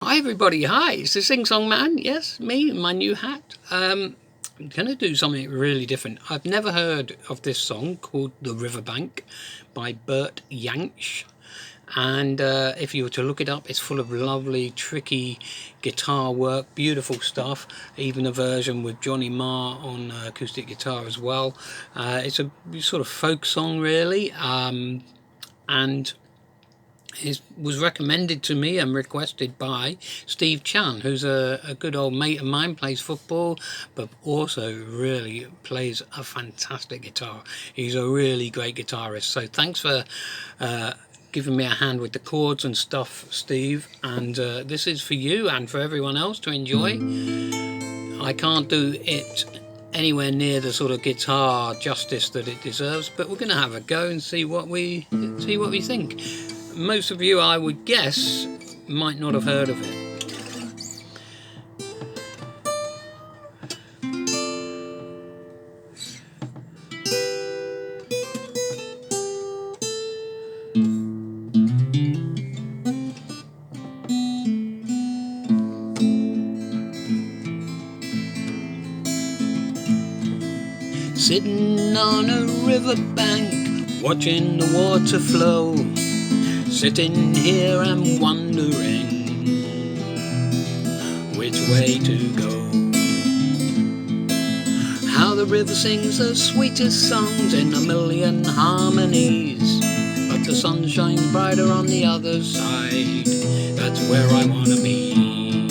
Hi everybody, hi, it's the Sing Song Man, yes, me, my new hat. I'm going to do something really different. I've never heard of this song called The Riverbank by Bert Jansch. And if you were to look it up, it's full of lovely, tricky guitar work, beautiful stuff, even a version with Johnny Marr on acoustic guitar as well. It's a sort of folk song really, and it was recommended to me and requested by Steve Chan, who's a good old mate of mine, plays football, but also really plays a fantastic guitar. He's a really great guitarist. So thanks for giving me a hand with the chords and stuff, Steve. And this is for you and for everyone else to enjoy. I can't do it anywhere near the sort of guitar justice that it deserves, but we're going to have a go and see what we think. Most of you, I would guess, might not have heard of it. Sitting on a riverbank, watching the water flow. Sitting here I'm wondering which way to go. How the river sings the sweetest songs in a million harmonies, but the sun shines brighter on the other side. That's where I wanna be.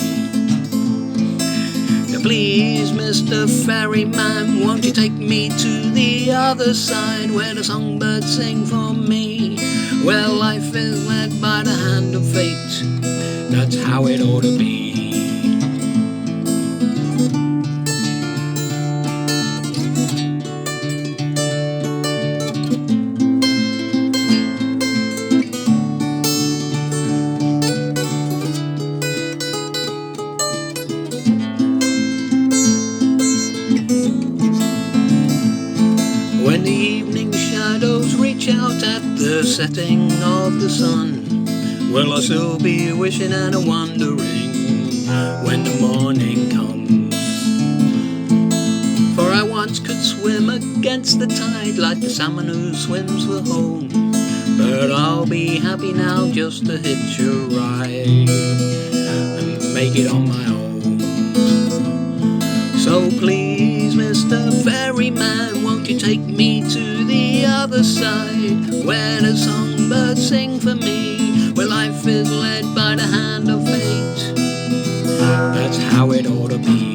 Now please, Mr. Ferryman, won't you take me to the other side where the songbirds sing for me? Well, life is led by the hand of fate. That's how it ought to be. When the evening shadows reach out at the setting of the sun, will I still be wishing and a wondering when the morning comes? For I once could swim against the tide like the salmon who swims for home, but I'll be happy now just to hitch a ride and make it on my own. So please, Mr. Ferryman, won't you take me to the other side where the songbirds sing for me, where life is led by the hand of fate. That's how it ought to be.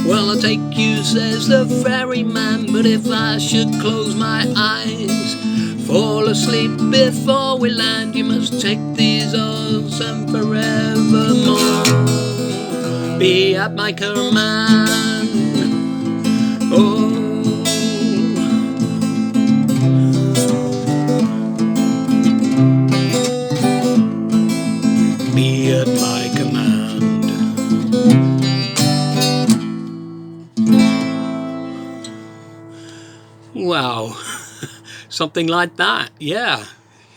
Well, I'll take you, says the ferryman, but if I should close my eyes, fall asleep before we land, you must take these oars and forevermore be at my command. Oh, be at my command. Wow, something like that, yeah.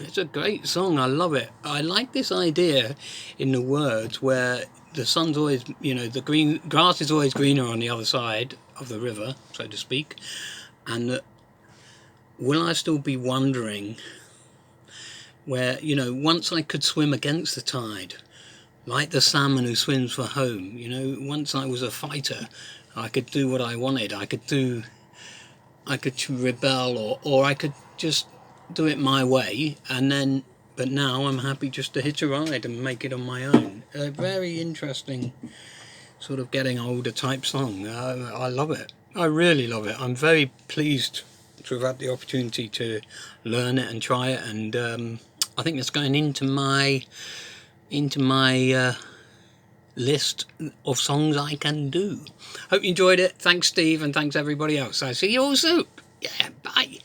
It's a great song, I love it. I like this idea in the words where the sun's always, the green grass is always greener on the other side of the river, so to speak, and that will I still be wondering where, once I could swim against the tide, like the salmon who swims for home, once I was a fighter, I could do what I wanted. I could rebel or I could just do it my way, but now I'm happy just to hitch a ride and make it on my own. A very interesting sort of getting older type song. I love it. I really love it. I'm very pleased So we've had the opportunity to learn it and try it, and I think that's going into my list of songs I can do. Hope you enjoyed it. Thanks, Steve, and thanks everybody else. I'll see you all soon. Yeah, bye.